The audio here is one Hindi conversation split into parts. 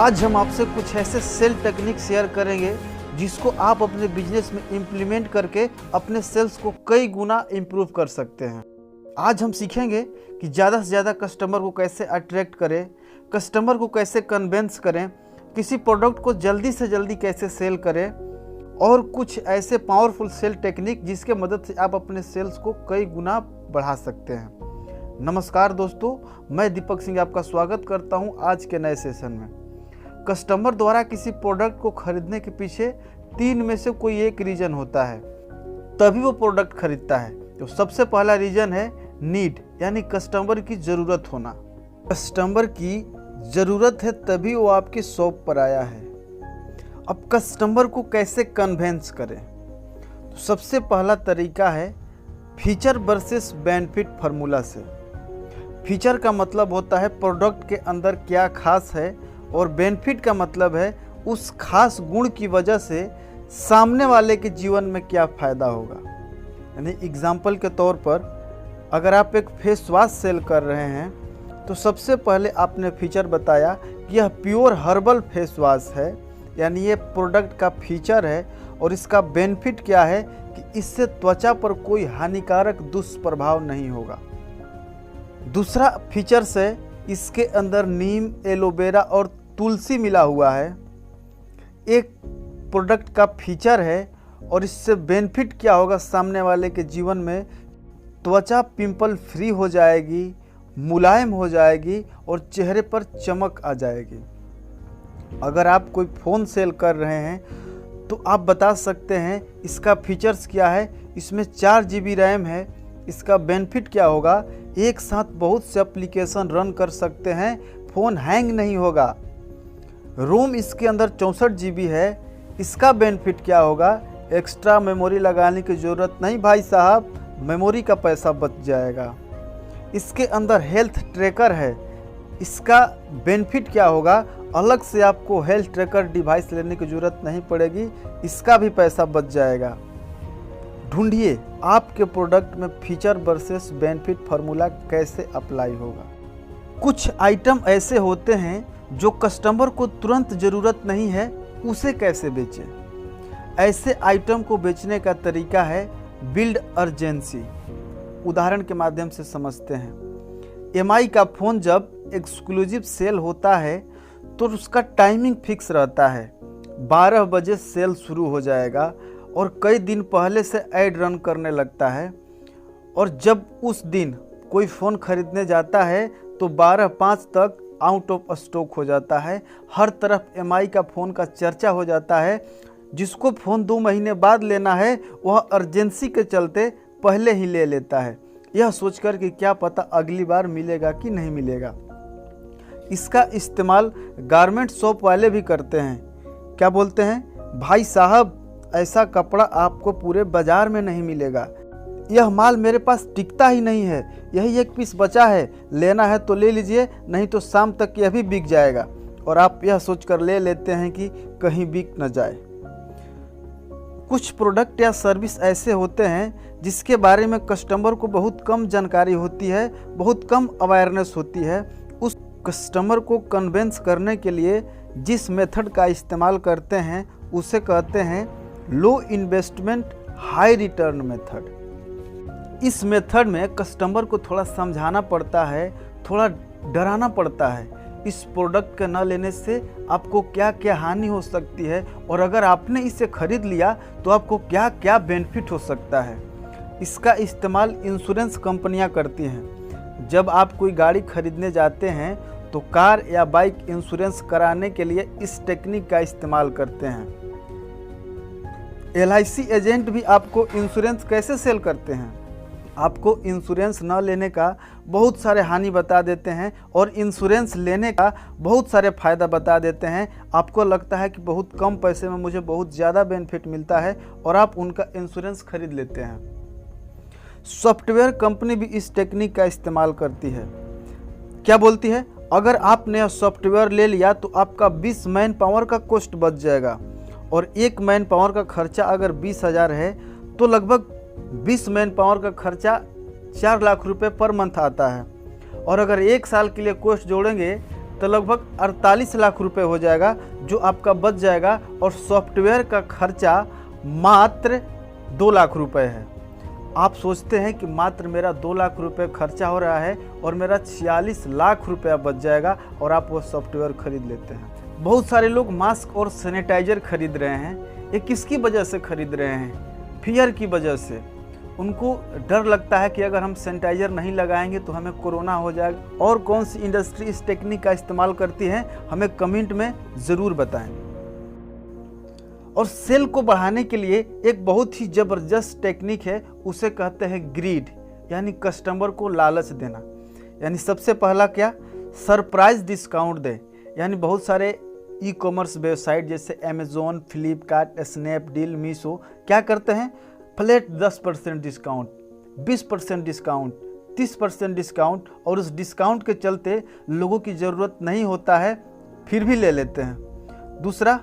आज हम आपसे कुछ ऐसे सेल टेक्निक शेयर करेंगे जिसको आप अपने बिजनेस में इम्प्लीमेंट करके अपने सेल्स को कई गुना इम्प्रूव कर सकते हैं। आज हम सीखेंगे कि ज़्यादा से ज़्यादा कस्टमर को कैसे अट्रैक्ट करें, कस्टमर को कैसे कन्विंस करें, किसी प्रोडक्ट को जल्दी से जल्दी कैसे सेल करें और कुछ ऐसे पावरफुल सेल टेक्निक जिसके मदद से आप अपने सेल्स को कई गुना बढ़ा सकते हैं। नमस्कार दोस्तों, मैं दीपक सिंह आपका स्वागत करता हूं आज के नए सेशन में। कस्टमर द्वारा किसी प्रोडक्ट को खरीदने के पीछे 3 में से कोई एक रीज़न होता है, तभी वो प्रोडक्ट खरीदता है। तो सबसे पहला रीज़न है नीड, यानी कस्टमर की ज़रूरत होना। कस्टमर की ज़रूरत है तभी वो आपकी शॉप पर आया है। अब कस्टमर को कैसे कन्विंस करें? तो सबसे पहला तरीका है फीचर वर्सेस बेनिफिट फार्मूला से। फीचर का मतलब होता है प्रोडक्ट के अंदर क्या खास है और बेनिफिट का मतलब है उस खास गुण की वजह से सामने वाले के जीवन में क्या फ़ायदा होगा। यानी एग्जाम्पल के तौर पर अगर आप एक फेस वॉश सेल कर रहे हैं तो सबसे पहले आपने फीचर बताया कि यह प्योर हर्बल फेस वॉश है, यानी ये प्रोडक्ट का फीचर है। और इसका बेनिफिट क्या है कि इससे त्वचा पर कोई हानिकारक दुष्प्रभाव नहीं होगा। दूसरा फीचर से इसके अंदर नीम, एलोवेरा और तुलसी मिला हुआ है। एक प्रोडक्ट का फीचर है और इससे बेनिफिट क्या होगा सामने वाले के जीवन में, त्वचा पिंपल फ्री हो जाएगी, मुलायम हो जाएगी और चेहरे पर चमक आ जाएगी। अगर आप कोई फ़ोन सेल कर रहे हैं तो आप बता सकते हैं इसका फीचर्स क्या है। इसमें 4 GB रैम है। इसका बेनिफिट क्या होगा, एक साथ बहुत से एप्लीकेशन रन कर सकते हैं, फ़ोन हैंग नहीं होगा। रोम इसके अंदर 64 GB है। इसका बेनिफिट क्या होगा, एक्स्ट्रा मेमोरी लगाने की ज़रूरत नहीं भाई साहब, मेमोरी का पैसा बच जाएगा। इसके अंदर हेल्थ ट्रैकर है। इसका बेनिफिट क्या होगा, अलग से आपको हेल्थ ट्रैकर डिवाइस लेने की ज़रूरत नहीं पड़ेगी, इसका भी पैसा बच जाएगा। ढूंढिए आपके प्रोडक्ट में फीचर वर्सेस बेनिफिट फार्मूला कैसे अप्लाई होगा। कुछ आइटम ऐसे होते हैं जो कस्टमर को तुरंत ज़रूरत नहीं है, उसे कैसे बेचें। ऐसे आइटम को बेचने का तरीका है बिल्ड अर्जेंसी। उदाहरण के माध्यम से समझते हैं। एमआई का फ़ोन जब एक्सक्लूसिव सेल होता है तो उसका टाइमिंग फिक्स रहता है, 12 बजे सेल शुरू हो जाएगा और कई दिन पहले से ऐड रन करने लगता है। और जब उस दिन कोई फ़ोन खरीदने जाता है तो 12:05 तक आउट ऑफ स्टॉक हो जाता है। हर तरफ एमआई का फ़ोन का चर्चा हो जाता है। जिसको फ़ोन 2 महीने बाद लेना है वह अर्जेंसी के चलते पहले ही ले लेता है, यह सोचकर कि क्या पता अगली बार मिलेगा कि नहीं मिलेगा। इसका इस्तेमाल गारमेंट शॉप वाले भी करते हैं। क्या बोलते हैं, भाई साहब ऐसा कपड़ा आपको पूरे बाज़ार में नहीं मिलेगा, यह माल मेरे पास टिकता ही नहीं है, यही एक पीस बचा है, लेना है तो ले लीजिए, नहीं तो शाम तक यह भी बिक जाएगा। और आप यह सोचकर ले लेते हैं कि कहीं बिक न जाए। कुछ प्रोडक्ट या सर्विस ऐसे होते हैं जिसके बारे में कस्टमर को बहुत कम जानकारी होती है, बहुत कम अवेयरनेस होती है। उस कस्टमर को कन्विंस करने के लिए जिस मेथड का इस्तेमाल करते हैं उसे कहते हैं लो इन्वेस्टमेंट हाई रिटर्न मेथड। इस मेथड में कस्टमर को थोड़ा समझाना पड़ता है, थोड़ा डराना पड़ता है इस प्रोडक्ट के न लेने से आपको क्या क्या हानि हो सकती है और अगर आपने इसे खरीद लिया तो आपको क्या क्या बेनिफिट हो सकता है। इसका इस्तेमाल इंश्योरेंस कंपनियां करती हैं। जब आप कोई गाड़ी खरीदने जाते हैं तो कार या बाइक इंश्योरेंस कराने के लिए इस टेक्निक का इस्तेमाल करते हैं। LIC एजेंट भी आपको इंश्योरेंस कैसे सेल करते हैं, आपको इंश्योरेंस न लेने का बहुत सारे हानि बता देते हैं और इंश्योरेंस लेने का बहुत सारे फ़ायदा बता देते हैं। आपको लगता है कि बहुत कम पैसे में मुझे बहुत ज़्यादा बेनिफिट मिलता है और आप उनका इंश्योरेंस खरीद लेते हैं। सॉफ्टवेयर कंपनी भी इस टेक्निक का इस्तेमाल करती है। क्या बोलती है, अगर आपने यह सॉफ्टवेयर ले लिया तो आपका 20 मैन पावर का कॉस्ट बच जाएगा और 1 मैन पावर का खर्चा अगर 20,000 है तो लगभग 20 मैन पावर का खर्चा 4 लाख रुपए पर मंथ आता है। और अगर 1 साल के लिए कॉस्ट जोड़ेंगे तो लगभग 48 लाख रुपए हो जाएगा जो आपका बच जाएगा। और सॉफ्टवेयर का खर्चा मात्र 2 लाख रुपए है। आप सोचते हैं कि मात्र मेरा 2 लाख रुपए खर्चा हो रहा है और मेरा 46 लाख रुपया बच जाएगा और आप वो सॉफ्टवेयर खरीद लेते हैं। बहुत सारे लोग मास्क और सैनिटाइजर खरीद रहे हैं। ये किसकी वजह से खरीद रहे हैं? फियर की वजह से। उनको डर लगता है कि अगर हम सैनिटाइजर नहीं लगाएंगे तो हमें कोरोना हो जाएगा। और कौन सी इंडस्ट्री इस टेक्निक का इस्तेमाल करती है हमें कमेंट में ज़रूर बताएं। और सेल को बढ़ाने के लिए एक बहुत ही ज़बरदस्त टेक्निक है, उसे कहते हैं ग्रीड, यानी कस्टमर को लालच देना। यानी सबसे पहला क्या, सरप्राइज डिस्काउंट दे। यानी बहुत सारे ई कॉमर्स वेबसाइट जैसे अमेज़ॉन, फ्लिपकार्ट, स्नैपडील, मीशो क्या करते हैं, फ्लैट 10% डिस्काउंट, 20% डिस्काउंट, 30% डिस्काउंट। और उस डिस्काउंट के चलते लोगों की ज़रूरत नहीं होता है फिर भी ले लेते हैं। दूसरा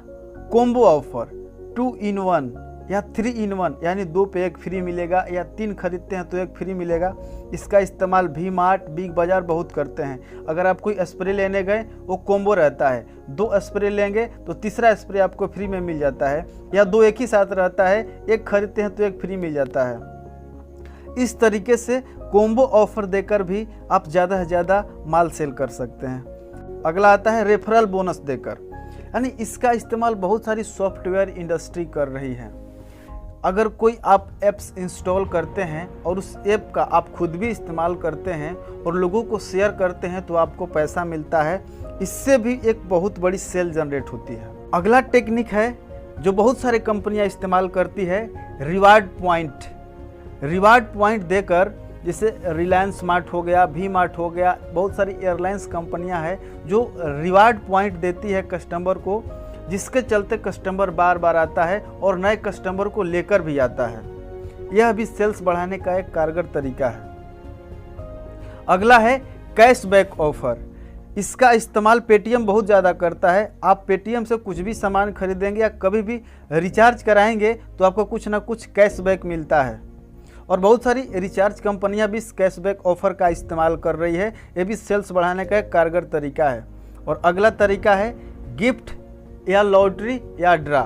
कॉम्बो ऑफर, 2 in 1 या 3 in 1, यानी 2 पे 1 फ्री मिलेगा या 3 खरीदते हैं तो 1 फ्री मिलेगा। इसका इस्तेमाल वी मार्ट, बिग बाज़ार बहुत करते हैं। अगर आप कोई स्प्रे लेने गए वो कॉम्बो रहता है, 2 स्प्रे लेंगे तो तीसरा स्प्रे आपको फ्री में मिल जाता है, या 2 एक ही साथ रहता है, 1 खरीदते हैं तो 1 फ्री मिल जाता है। इस तरीके से कॉम्बो ऑफर देकर भी आप ज़्यादा से ज़्यादा माल सेल कर सकते हैं। अगला आता है रेफरल बोनस देकर, यानी इसका इस्तेमाल बहुत सारी सॉफ्टवेयर इंडस्ट्री कर रही है। अगर कोई आप ऐप्स इंस्टॉल करते हैं और उस ऐप का आप खुद भी इस्तेमाल करते हैं और लोगों को शेयर करते हैं तो आपको पैसा मिलता है। इससे भी एक बहुत बड़ी सेल जनरेट होती है। अगला टेक्निक है जो बहुत सारी कंपनियां इस्तेमाल करती है, रिवार्ड पॉइंट। रिवार्ड पॉइंट देकर, जैसे रिलायंस मार्ट हो गया, वी मार्ट हो गया, बहुत सारी एयरलाइंस कंपनियां हैं जो रिवार्ड पॉइंट देती है कस्टमर को, जिसके चलते कस्टमर बार बार आता है और नए कस्टमर को लेकर भी आता है। यह भी सेल्स बढ़ाने का एक कारगर तरीका है। अगला है कैशबैक ऑफर। इसका इस्तेमाल पेटीएम बहुत ज़्यादा करता है। आप पेटीएम से कुछ भी सामान खरीदेंगे या कभी भी रिचार्ज कराएंगे तो आपको कुछ ना कुछ कैशबैक मिलता है। और बहुत सारी रिचार्ज कंपनियां भी इस कैशबैक ऑफर का इस्तेमाल कर रही है। ये भी सेल्स बढ़ाने का एक कारगर तरीका है। और अगला तरीका है गिफ्ट या लॉटरी या ड्रा।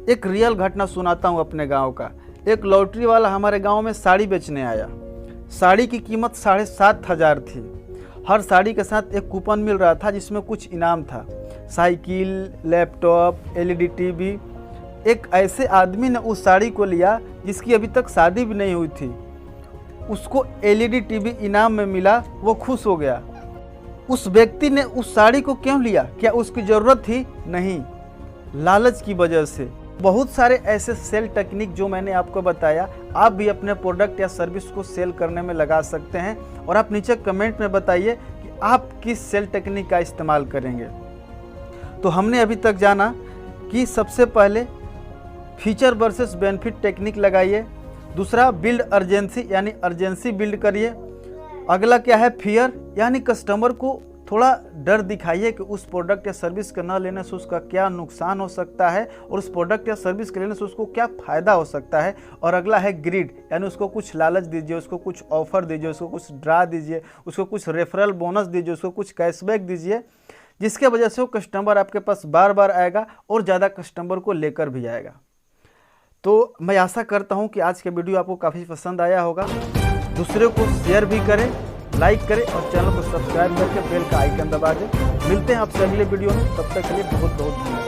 एक रियल घटना सुनाता हूँ अपने गांव का। एक लॉटरी वाला हमारे गांव में साड़ी बेचने आया। साड़ी की कीमत 7,500 थी। हर साड़ी के साथ एक कूपन मिल रहा था जिसमें कुछ इनाम था, साइकिल, लैपटॉप, LED टीवी। एक ऐसे आदमी ने उस साड़ी को लिया जिसकी अभी तक शादी भी नहीं हुई थी। उसको LED टीवी इनाम में मिला, वो खुश हो गया। उस व्यक्ति ने उस साड़ी को क्यों लिया? क्या उसकी ज़रूरत थी? नहीं, लालच की वजह से। बहुत सारे ऐसे सेल टेक्निक जो मैंने आपको बताया, आप भी अपने प्रोडक्ट या सर्विस को सेल करने में लगा सकते हैं। और आप नीचे कमेंट में बताइए कि आप किस सेल टेक्निक का इस्तेमाल करेंगे। तो हमने अभी तक जाना कि सबसे पहले फीचर वर्सेस बेनिफिट टेक्निक लगाइए। दूसरा बिल्ड अर्जेंसी, यानी अर्जेंसी बिल्ड करिए। अगला क्या है, फियर, यानी कस्टमर को थोड़ा डर दिखाइए कि उस प्रोडक्ट या सर्विस के न लेने से उसका क्या नुकसान हो सकता है और उस प्रोडक्ट या सर्विस के लेने से उसको क्या फ़ायदा हो सकता है। और अगला है ग्रीड, यानी उसको कुछ लालच दीजिए, उसको कुछ ऑफर दीजिए, उसको कुछ ड्रा दीजिए, उसको कुछ रेफरल बोनस दीजिए, उसको कुछ कैशबैक दीजिए, जिसके वजह से वो कस्टमर आपके पास बार बार आएगा और ज़्यादा कस्टमर को लेकर भी आएगा। तो मैं आशा करता हूँ कि आज के वीडियो आपको काफ़ी पसंद आया होगा। दूसरे को शेयर भी करें, लाइक करें और चैनल को सब्सक्राइब करके बेल का आइकन दबा दें। मिलते हैं आपसे अगले वीडियो में, तब तक के लिए बहुत बहुत धन्यवाद।